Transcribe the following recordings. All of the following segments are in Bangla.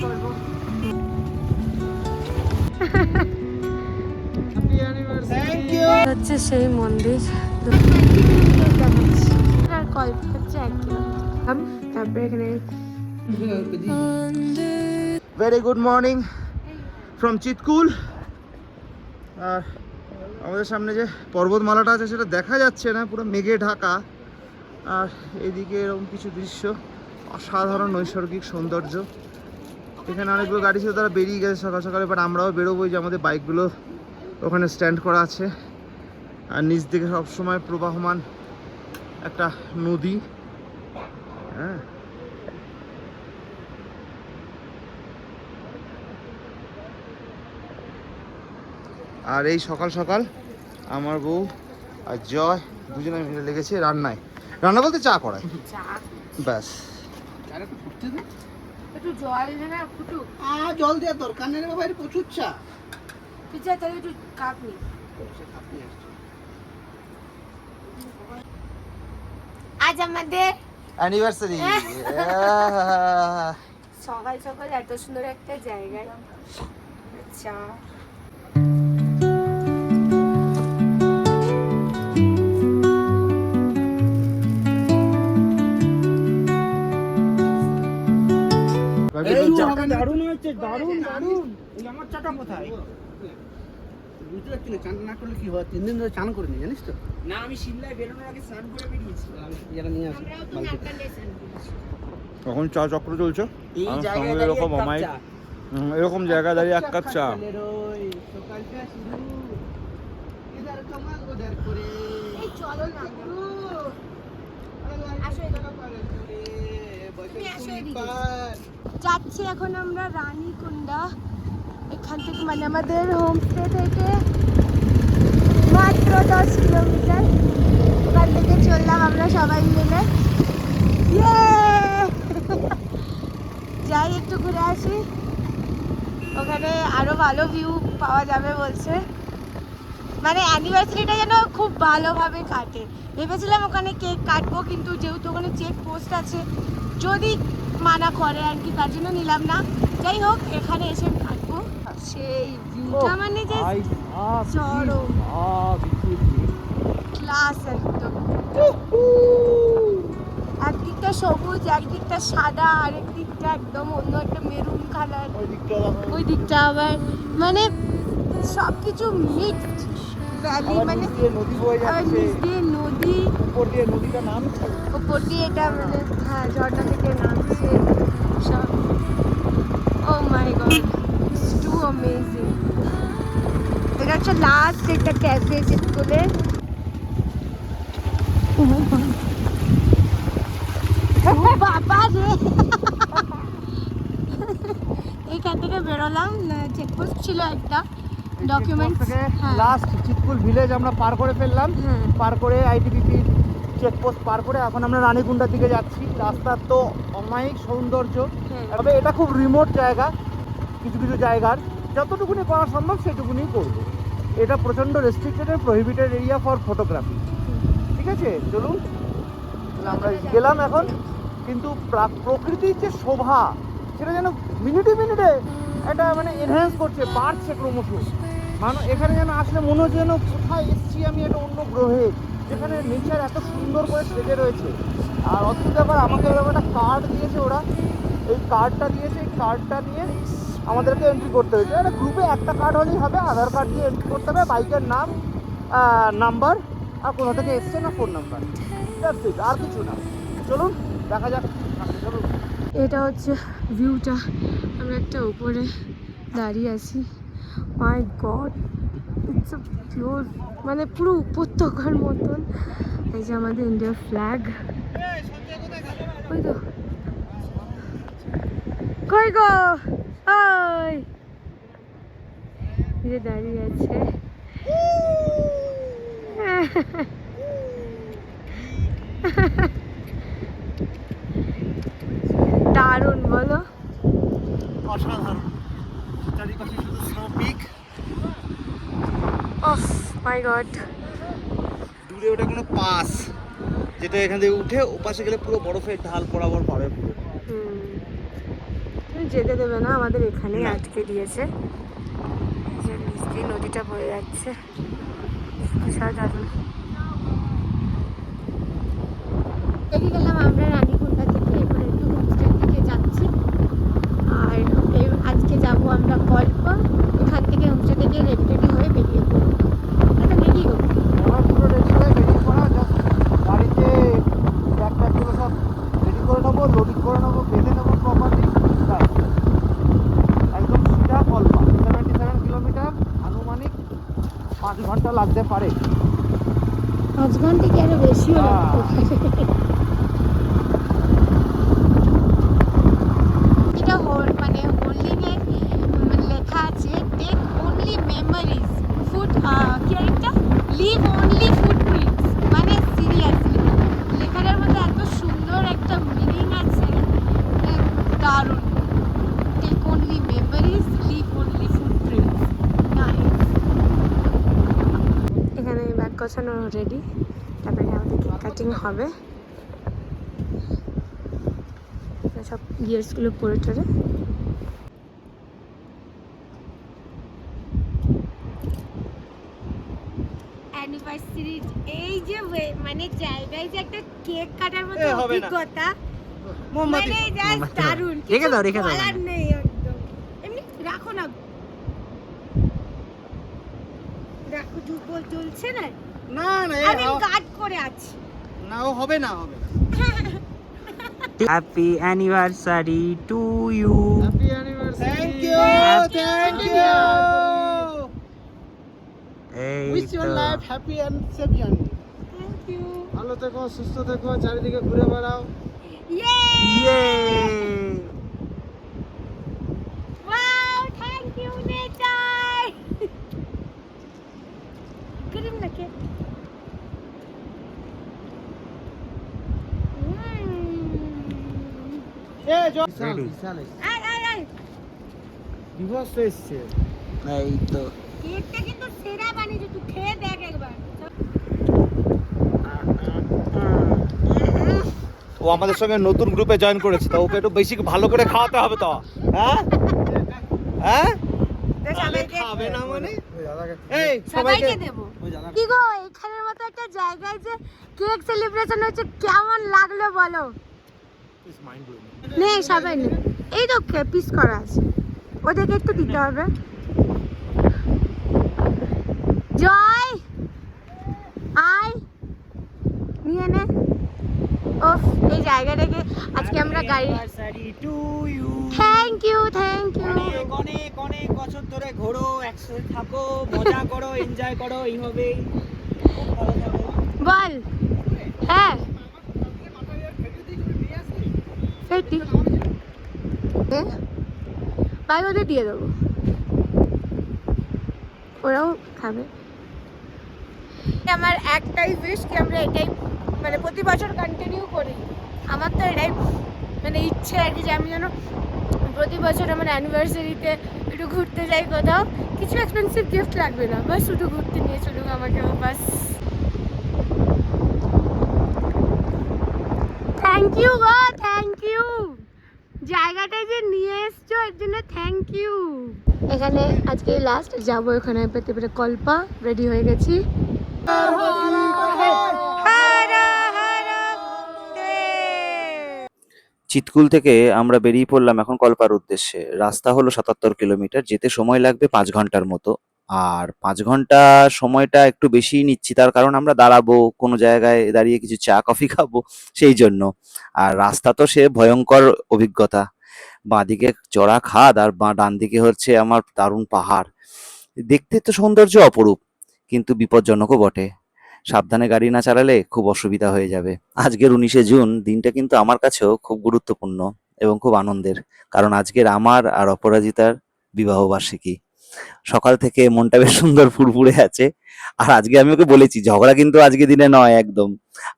করবো। হচ্ছে সেই মন্দির আর কল্প হচ্ছে 1 কিলোমিটার। তারপরে এখানে ভেরি গুড মর্নিং ফ্রম চিৎকুল। আর আমাদের সামনে যে পর্বতমালাটা আছে সেটা দেখা যাচ্ছে না, পুরো মেঘে ঢাকা। আর এদিকে এরকম কিছু দৃশ্য, অসাধারণ নৈসর্গিক সৌন্দর্য। এখানে অনেকগুলো গাড়ি ছিল, তারা বেরিয়ে গেছে সকাল সকালে, বাট আমরাও বেরোবোই, যে আমাদের বাইকগুলো ওখানে স্ট্যান্ড করা আছে। আর নিচ দিকে সবসময় প্রবাহমান একটা নদী। হ্যাঁ, আর এই সকাল সকাল আমার বউ আর জয় দুজনে মিলে লেগেছে রান্নায়। রান্না বলতে চা করায়, ব্যাস। একটু জল দে না, ফুটু। জল দেওয়ার দরকার নেই রে বাবা, এটা প্রচুর চা। পিছা তাহলে একটু কাপ নি। আজ আমাদের অ্যানিভার্সারি। সকাল সকাল এত সুন্দর একটা জায়গায় চা। দারুণ হয়েছে, দারুণ দারুণ। আমার চাটা কোথায়? বুঝতে পারছি না, চান না করলে কি হয়? 3 দিন ধরে চান করিনি, জানিস তো? না, আমি সিমলায় বেরোনোর আগে স্নান করে বেরিয়েছি। আমি নিয়ে আসি। এখন চা চক্র চলছে, এই জায়গায় এরকম অমায়িক এরকম জায়গায় দাঁড়িয়ে 1 কাপ চা। সকালটা শুরু ইধার কামাল উধার করে। এই চলো না, আসো যাচ্ছি এখন আমরা রানীকুণ্ডা। এখান থেকে মানে আমাদের হোমস্টে থেকে মাত্র 10 কিলোমিটার। ওখান থেকে চললাম আমরা সবাই মিলে। যাই একটু ঘুরে আসি, ওখানে আরো ভালো ভিউ পাওয়া যাবে বলছে। মানে অ্যানিভার্সারিটা যেন খুব ভালোভাবে কাটে। ভেবেছিলাম ওখানে কেক কাটবো, কিন্তু যেহেতু ওখানে চেক পোস্ট আছে, যদি মানা করে আর কি, তার জন্য নিলাম না। যাই হোক, এখানে এসে কাটবো। সেই ভিউটা মানে যে চরম ক্লাস একদম। একদিকটা সবুজ, একদিকটা সাদা, আরেক দিকটা একদম অন্য একটা মেরুন কালার। ওই দিকটা আবার মানে সবকিছু মিক্সড ভ্যালি, মানে নিচ দিয়ে নদী, উপর দিয়ে নদীটা নামছে, উপর দিয়ে এটা মানে হ্যাঁ ঝর্ণা থেকে নামছে সব। ও মাই গড, ইটস টু অ্যামেজিং। এটা হচ্ছে লাস্ট একটা ক্যাফে চিৎকুলে। বাবা রে, এইখান থেকে বেরোলাম, চেকপোস্ট ছিল একটা, ডকুমেন্টস। লাস্ট চিৎকুল ভিলেজ আমরা পার করে ফেললাম। পার করে আইটিবিপি চেকপোস্ট পার করে এখন আমরা রানীকুণ্ডার দিকে যাচ্ছি। রাস্তার তো অমায়িক সৌন্দর্য, তবে এটা খুব রিমোট জায়গা। কিছু কিছু জায়গার যতটুকুনি করা সম্ভব সেটুকুনি করবো। এটা প্রচণ্ড restricted, prohibited area for photography. ঠিক আছে, চলুন আমরা গেলাম এখন। কিন্তু প্রকৃতির যে শোভা, সেটা যেন মিনিটে মিনিটে এটা মানে এনহ্যান্স করছে, বাড়ছে ক্রমশ। এখানে যেন আসলে মনে হচ্ছে যেন কোথায় এসেছি আমি, এটা অন্য গ্রহে, যেখানে নেচার এত সুন্দর করে সেজে রয়েছে। আর অদ্ভুত ব্যাপার, আমাকে এরকম একটা কার্ড দিয়েছে ওরা। এই কার্ডটা দিয়েছে, এই কার্ডটা নিয়ে আমাদেরকে এন্ট্রি করতে হয়েছে। একটা গ্রুপে একটা কার্ড হলেই হবে, আধার কার্ড দিয়ে এন্ট্রি করতে হবে, বাইকের নাম, নাম্বার, আর কোথা থেকে এসছে না ফোন নাম্বার, আর কিছু না। চলুন দেখা যাক, চলুন। এটা হচ্ছে ভিউটা, আমরা একটা উপরে দাঁড়িয়ে আছি। মাই গড, ইটস আ পিওর, মানে পুরো উপত্যকার মতন। এই যে আমাদের ইন্ডিয়ার ফ্ল্যাগ, ওই তো কই গো, ওই যে দাঁড়িয়ে আছে। দারুণ বলো, অসাধারণ। চারিপাশে শুধু স্নো পিক। ওহ মাই গড। দূরে ওটা কোনো পাস, যেটা এখান থেকে উঠে ওপাশে গেলে পুরো বরফের ঢাল বরাবর পাবে পুরো। যেতে দেবে না, আমাদের এখানেই আটকে দিয়েছে। এই যে নিচ দিয়ে নদীটা বয়ে যাচ্ছে, অসাধারণ। বেরিয়ে গেলাম আমরা রানীকুণ্ডা থেকে, এবার একটু হোমস্টের দিকে যাচ্ছি। আর আজকে যাব আমরা কল্প, এখান থেকে হোমস্টে থেকে রেডি রেডি হয়ে বেরিয়ে পড়বো। এটা রেডি হবো, আমার পুরো রেডি হয়ে বেরিয়ে পড়া, জাস্ট গাড়িতে ব্যাগ ট্যাগগুলো সব রেডি করে নেবো, লোডিং করে নেবো, বেঁধে নেবো প্রপারলি। একদম সিধা কল্পা, 77 কিলোমিটার, আনুমানিক 5 ঘন্টা লাগতে পারে। 5 ঘন্টা কি আরো বেশিও লাগতে পারে। এটা মানে হোল্ডিং এ লেখা আছে টেক অনলি মেমোরিজ, ফুড কি একটা লিভ অনলি ফুটপ্রিন্টস, মানে সিরিয়াসলি লেখাটার মধ্যে এত সুন্দর একটা মিনিং আছে, দারুণ। Take only memories, leave only footprints. Nice. এখানে ব্যাগ গোছানো রেডি, তারপরে আমাদের কেক কাটিং হবে। সব গিয়ার্সগুলো পরে টরে অ্যানিভার্সারি, এই যে মানে জায়গায় যে একটা কেক কাটার মতো অভিজ্ঞতা, মানে জাস্ট দারুণ। রেখে দাও, রেখে দাও, বলার নেই একদম। এমনি রাখো না, দেখো ধূপ জ্বলছে না, না না আমি গার্ড করে আছি। না, ও হবে না, হবে। Happy anniversary to you. Happy anniversary. Thank you, thank you. এই উইশ ইওর তো life happy and safe journey. Thank you. ভালো থেকো, সুস্থ থেকো, চারিদিকে ঘুরে বেড়াও। ইয়ে ইয়ে। Wow, thank you nature. গরম লাগে। এ বিশাল Ready? বিশাল আয় আয় আয়, বিভৎস এসছে। এই তো কেকটা কিন্তু সেরা বানিয়েছে, তুই খেয়ে দেখ একবার। ও আমাদের সঙ্গে নতুন গ্রুপে জয়েন করেছে, তো ওকে একটু বেশি ভালো করে খাওয়াতে হবে তো। হ্যাঁ হ্যাঁ, সবাইকে খাবে না মানে এই সবাইকে দেবো। কি গো, এখানের মতো একটা জায়গায় যে কেক সেলিব্রেশন হচ্ছে, কেমন লাগলো বলো? নে সবাই নে, এই তো পিস করা আছে, ওদেরকে একটু দিতে হবে। জয় আয়, নিয়ে নে। ওফ, এই জায়গাটাকে আজকে আমরা গাড়ি। To you. Thank you, thank you. অনেক অনেক অনেক বছর ধরে ঘোরো, একসাথে থাকো, মজা করো, এনজয় করো, এইভাবেই খুব ভালো থাকো। বল। হ্যাঁ সেটি ভাই ওদের দিয়ে দেবো, ওরাও খাবে। আমার একটাই উইশ কি আমরা এটাই মানে প্রতি বছর কন্টিনিউ করি। আমার তো এটাই মানে ইচ্ছে আর কি, যে আমি যেন প্রতি বছর আমার অ্যানিভার্সারিতে একটু ঘুরতে যাই কোথাও, কিছু এক্সপেন্সিভ গিফট লাগবে না, বাস শুধু ঘুরতে নিয়ে চলুক আমাকে, বাস। থ্যাংক ইউ গো, থ্যাংক ইউ, জায়গাটায় যে নিয়ে এসছো এর জন্য থ্যাংক ইউ। এখানে আজকে লাস্ট যাবো, এখানে পেতে পেতে কল্পা রেডি হয়ে গেছি। চিতকুল থেকে আমরা বেরিয়ে পড়লাম এখন কল্পার উদ্দেশ্যে। রাস্তা হলো 77 কিলোমিটার, যেতে সময় লাগবে 5 ঘন্টার মতো। আর 5 ঘন্টা সময়টা একটু বেশিই নিচ্ছি, তার কারণ আমরা দাঁড়াবো কোনো জায়গায়, দাঁড়িয়ে কিছু চা কফি খাবো সেই জন্য। আর রাস্তা তো সে ভয়ঙ্কর অভিজ্ঞতা, বাঁদিকে চড়া খাদ আর ডান দিকে হচ্ছে আমার দারুণ পাহাড়। দেখতে তো সৌন্দর্য অপরূপ, কিন্তু বিপজ্জনকও বটে। সাবধানে গাড়ি না চালালে খুব অসুবিধা হয়ে যাবে। আজকের 19শে জুন দিনটা কিন্তু আমার কাছেও খুব গুরুত্বপূর্ণ এবং খুব আনন্দের, কারণ আজকের আমার আর অপরাজিতার বিবাহ বার্ষিকী। সকাল থেকে মনটা বেশ সুন্দর ফুরফুরে আছে। আর আজকে আমি ওকে বলেছি ঝগড়া কিন্তু আজকে দিনে নয় একদম।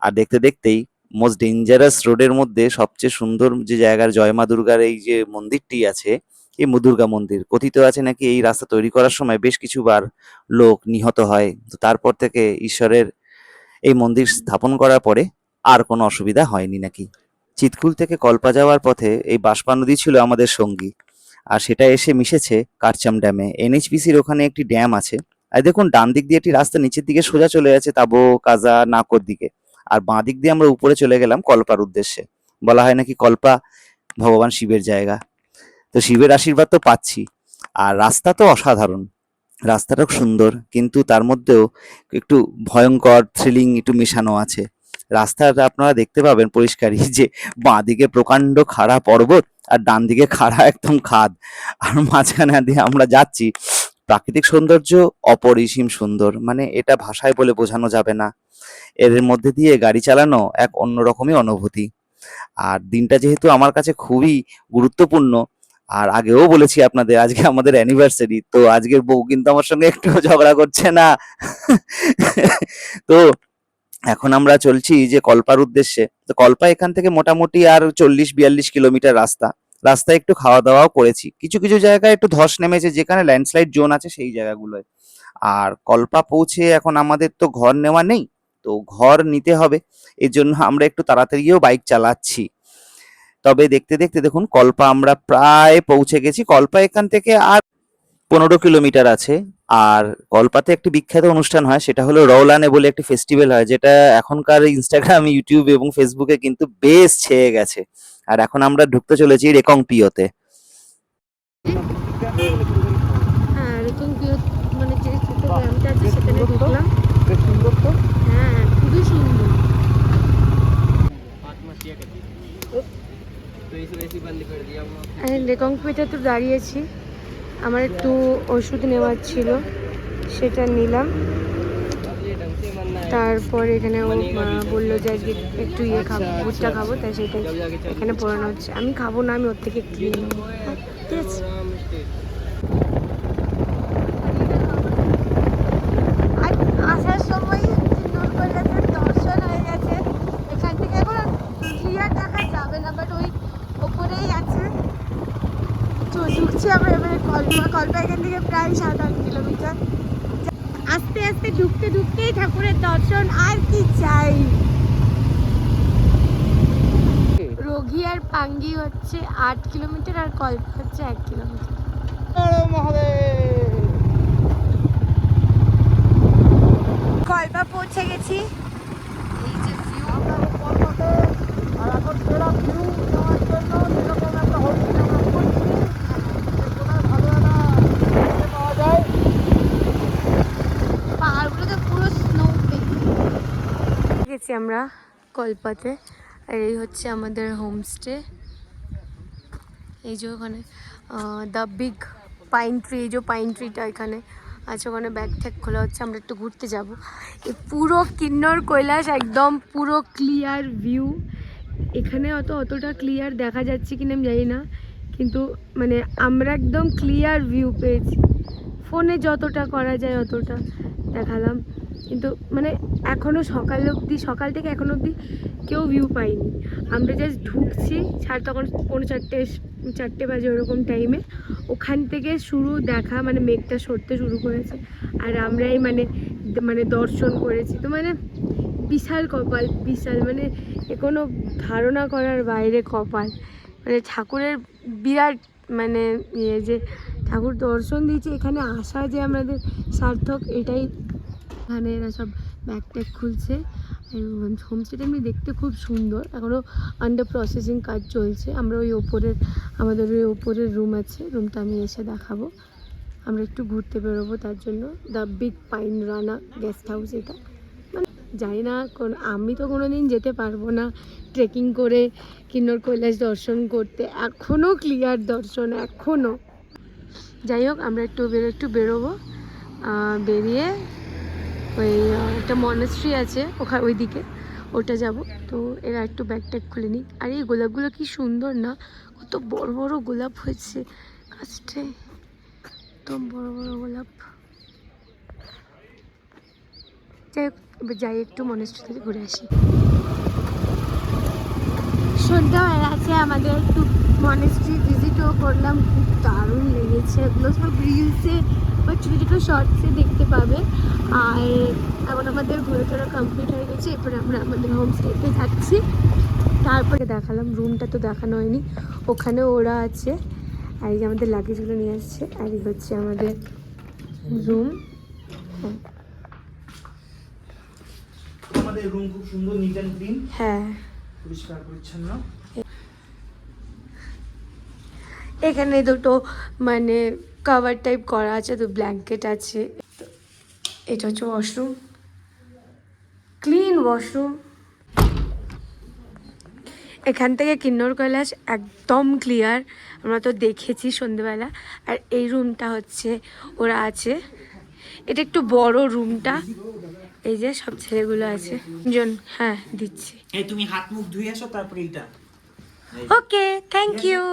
আর দেখতে দেখতেই মোস্ট ডেঞ্জারাস রোডের মধ্যে সবচেয়ে সুন্দর যে জায়গার জয় মা দুর্গার এই যে মন্দিরটি আছে, এই দুর্গা মন্দির, কথিত আছে নাকি এই রাস্তা তৈরি করার সময় বেশ কিছুবার লোক নিহত হয়। তো তারপর থেকে ঈশ্বরের এই মন্দির স্থাপন করার পরে আর কোনো অসুবিধা হয়নি নাকি। চিৎকুল থেকে কল্পা যাওয়ার পথে এই বাঁশপা নদী ছিল আমাদের সঙ্গী, আর সেটা এসে মিশেছে কারচাম ড্যামে। এনএইচপিসির ওখানে একটি ড্যাম আছে। আর দেখুন ডান দিক দিয়ে একটি রাস্তা নিচের দিকে সোজা চলে যাচ্ছে তাবো, কাজা, নাকোর দিকে। আর বাঁ দিক দিয়ে আমরা উপরে চলে গেলাম কল্পার উদ্দেশ্যে। বলা হয় নাকি কল্পা ভগবান শিবের জায়গা, তো শিবের আশীর্বাদ তো পাচ্ছি। আর রাস্তা তো অসাধারণ, রাস্তাটা সুন্দর, কিন্তু তার মধ্যেও একটু ভয়ঙ্কর থ্রিলিং একটু মেশানো আছে। রাস্তাটা আপনারা দেখতে পাবেন পরিষ্কারই যে বাঁ দিকে প্রকাণ্ড খাড়া পর্বত আর ডান দিকে খাড়া একদম খাদ, আর মাঝখানে দিয়ে আমরা যাচ্ছি। প্রাকৃতিক সৌন্দর্য অপরিসীম সুন্দর, মানে এটা ভাষায় বলে বোঝানো যাবে না। এর মধ্যে দিয়ে গাড়ি চালানো এক অন্যরকমই অনুভূতি। আর দিনটা যেহেতু আমার কাছে খুবই গুরুত্বপূর্ণ, আর আগেও বলেছি আপনাদের আজকে আমাদের অ্যানিভার্সারি, তো আজকের বউ কিন্তু আমার সঙ্গে একটু ঝগড়া করছে না। তো এখন আমরা চলছি যে কল্পার উদ্দেশ্যে। তো কল্পা এখান থেকে মোটামুটি আর 40-42 কিলোমিটার রাস্তা। রাস্তায় একটু খাওয়া দাওয়াও করেছি, কিছু কিছু জায়গায় একটু ধস নেমেছে, যেখানে ল্যান্ডস্লাইড জোন আছে সেই জায়গাগুলোয়। আর কল্পা পৌঁছে এখন আমাদের তো ঘর নেওয়া নেই, তো ঘর নিতে হবে, এই জন্য আমরা একটু তাড়াতাড়িও বাইক চালাচ্ছি। তবে দেখতে দেখতে দেখুন কল্পা আমরা প্রায় পৌঁছে গেছি। কল্পা এখান থেকে আর 15 কিলোমিটার আছে। আর কল্পাতে একটি বিখ্যাত অনুষ্ঠান হয়, সেটা হলো রওলানে বলে একটি ফেস্টিভ্যাল হয়, যেটা এখনকার ইনস্টাগ্রাম, ইউটিউব এবং ফেসবুকে কিন্তু বেশ ছেয়ে গেছে। আর এখন আমরা ঢুকতে চলেছি রেকংপিওতে। হ্যাঁ এরকম কি মানে যে ছোট গ্রামটা আছে সেখানে ঢুকলাম। বেশ সুন্দর তো। হ্যাঁ খুবই সুন্দর। রেকংপিওতে তো দাঁড়িয়েছি, আমার একটু ওষুধ নেওয়ার ছিল, সেটা নিলাম। তারপর এখানে ও বললো যে আজকে একটু ইয়ে খাবো, ভুট্টা খাবো, তাই সেটাই এখানে পড়ানো হচ্ছে। আমি খাবো না, আমি ওর থেকে একটু নিয়ে নেবো। ঠিক আছে। আর আসার সময় দর্শন হয়ে গেছে, এখান থেকে এখন ক্লিয়ার দেখা যাবে না, বাট ওই ওপরেই আছে। ঢুকছি আমরা এবারে কল্পা এখান থেকে প্রায় 7-8 কিলোমিটার। আস্তে আস্তে ঢুকতে ঢুকতেই ঠাকুরের দর্শন, আর কি চাই। রোগী আর পাঙ্গি হচ্ছে 8 কিলোমিটার, আর কল্পা হচ্ছে 1 কিলোমিটার। কল্পা পৌঁছে গেছি। এই যে ভিউ, আর এখন সেরা ভিউ নেওয়ার জন্য এরকম একটা হোটেল আমরা করছি, কোথায় ভালো একটা পাওয়া যায়। পাহাড়গুলোতে পুরো স্নো গেছি আমরা কল্পাতে। আর এই হচ্ছে আমাদের হোমস্টে। এই যে ওখানে দ্য বিগ পাইন ট্রি, এই যে পাইন ট্রিটা এখানে আছে, ওখানে ব্যাগ ট্যাগ খোলা হচ্ছে। আমরা একটু ঘুরতে যাব। এই পুরো কিন্নর কৈলাস একদম পুরো ক্লিয়ার ভিউ। এখানে অতটা ক্লিয়ার দেখা যাচ্ছে কিনা আমি জানি না, কিন্তু মানে আমরা একদম ক্লিয়ার ভিউ পেয়েছি। ফোনে যতটা করা যায় অতটা দেখালাম, কিন্তু মানে এখনও সকাল থেকে এখনো অবধি কেউ ভিউ পাইনি। আমরা জাস্ট ঢুকছি, তখন 4:30 বাজে ওরকম টাইমে ওখান থেকে শুরু দেখা, মানে মেঘটা সরতে শুরু করেছে, আর আমরাই মানে দর্শন করেছি। তো মানে বিশাল কপাল, বিশাল, মানে কোনো ধারণা করার বাইরে কপাল। মানে ঠাকুরের বিরাট মানে ইয়ে, যে ঠাকুর দর্শন দিয়েছে, এখানে আসা যে আমাদের সার্থক, এটাই। এখানে এরা সব ব্যাগ ট্যাগ খুলছে। হোমস্টেটা এমনি দেখতে খুব সুন্দর, এখনও আন্ডার প্রসেসিং কাজ চলছে। আমরা আমাদের ওই ওপরের রুম আছে, রুমটা আমি এসে দেখাবো। আমরা একটু ঘুরতে বেরোবো, তার জন্য the big pine Rana guest house. এটা মানে জানি না, আমি তো কোনো দিন যেতে পারবো না ট্রেকিং করে কিন্নর কৈলাস দর্শন করতে, এখনও ক্লিয়ার দর্শন এখনও। যাই হোক, আমরা একটু বেরোবো, বেরিয়ে ওই একটা মনেস্ট্রি আছে ওখানে, ওই দিকে ওটা যাব। তো এরা একটু ব্যাগ ট্যাগ খুলে নিই। আর এই গোলাপগুলো কি সুন্দর না, কত বড় বড় গোলাপ হয়েছে গাছটায়, একদম বড় বড় গোলাপ। যাই একটু মনেস্ট্রি থেকে ঘুরে আসি। সন্ধ্যা হয়ে গেছে, আমাদের একটু মনেস্ট্রি ভিজিটও করলাম, খুব দারুণ লেগেছে। এগুলো সব রিলসে বা ছোটো ছোটো শর্টসে দেখতে পাবে। আর এখন আমাদের ঘোরা টোরা কমপ্লিট হয়ে গেছে, এরপরে আমরা আমাদের হোমস্টেতে যাচ্ছি। তারপরে দেখালাম রুমটা তো দেখানো হয়নি, ওখানে ওরা আছে। আর এই যে আমাদের লাগেজগুলো নিয়ে আসছে, আর এই হচ্ছে আমাদের রুম। আমাদের রুম খুব সুন্দর, নিট অ্যান্ড ক্লিন, হ্যাঁ, পরিষ্কার পরিচ্ছন্ন। এখানে দুটো মানে কভার টাইপ করা আছে, তো ব্ল্যাঙ্কেট আছে। এটা হচ্ছে ওয়াশরুম, ক্লিন ওয়াশরুম। এখান থেকে কিন্নর কৈলাস একদম ক্লিয়ার, আমরা তো দেখেছি সন্ধেবেলা। আর এই রুমটা হচ্ছে ওরা আছে, এটা একটু বড় রুমটা। এই যে সব ছেলেগুলো আছে জন, হ্যাঁ দিচ্ছি। এই তুমি হাত মুখ ধুয়ে আসো, তারপরে এইটা। ওকে, থ্যাংক ইউ।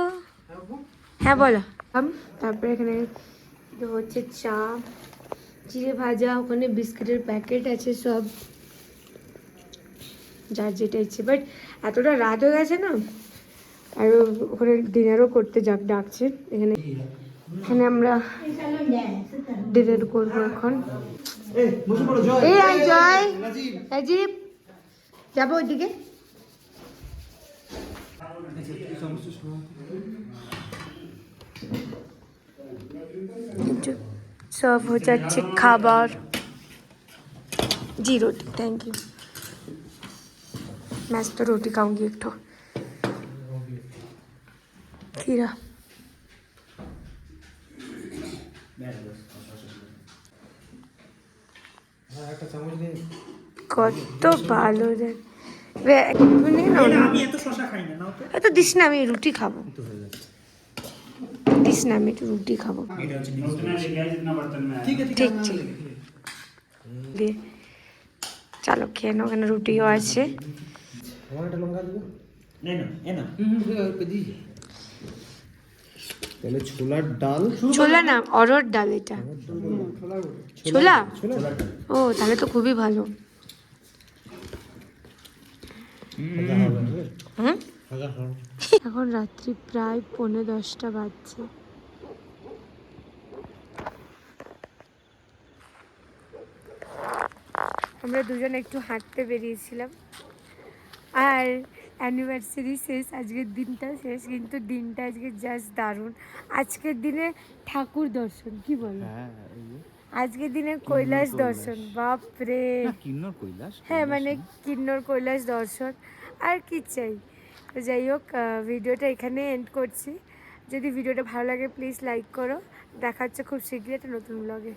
হ্যাঁ বলো। তারপরে এখানে তো হচ্ছে চা, চিড়ে ভাজা, ওখানে বিস্কিটের প্যাকেট আছে সব, যার যেটা ইচ্ছে। বাট এতটা রাত হয়ে গেছে না, আর ওখানে ডিনারও করতে ডাকছে। এখানে এখানে আমরা ডিনার করবো এখন। এই আই জয়, রাজীব যাবো ওইদিকে। সার্ভ হয়ে যাচ্ছে খাবার। जी रोटी, थैंक यू। मैं तो रोटी खाऊंगी एक तो खीरा। কত ভালো রে, আমি এত শশা খাই না, নাও তো। এত দিস না, আমি রুটি খাবো। দিস না, আমি একটু রুটি খাবো। ঠিক আছে, ঠিক ঠিক দিয়ে চলো খেয়ে নাও, ওখানে রুটিও আছে। তাহলে ছোলার ডাল, ছোলা না, অরহর ডাল এটা। ছোলা, ও তাহলে তো খুবই ভালো। হুম, এখন রাত্রি প্রায় 10:45 বাজছে। আমরা দুজন একটু হাঁটতে বেরিয়েছিলাম, আর অ্যানিভার্সারি শেষ, আজকের দিনটা শেষ, কিন্তু দিনটা আজকে জাস্ট দারুণ। আজকের দিনে ঠাকুর দর্শন, কি বলো? আজকের দিনে কৈলাস দর্শন, বাপরে। কিন্নর কৈলাস, হ্যাঁ মানে কিন্নর কৈলাস দর্শন, আর কি চাই। তো যাই হোক, ভিডিওটা এখানে এন্ড করছি। যদি ভিডিওটা ভালো লাগে প্লিজ লাইক করো। দেখা হচ্ছে খুব শীঘ্রই একটা নতুন ব্লগে।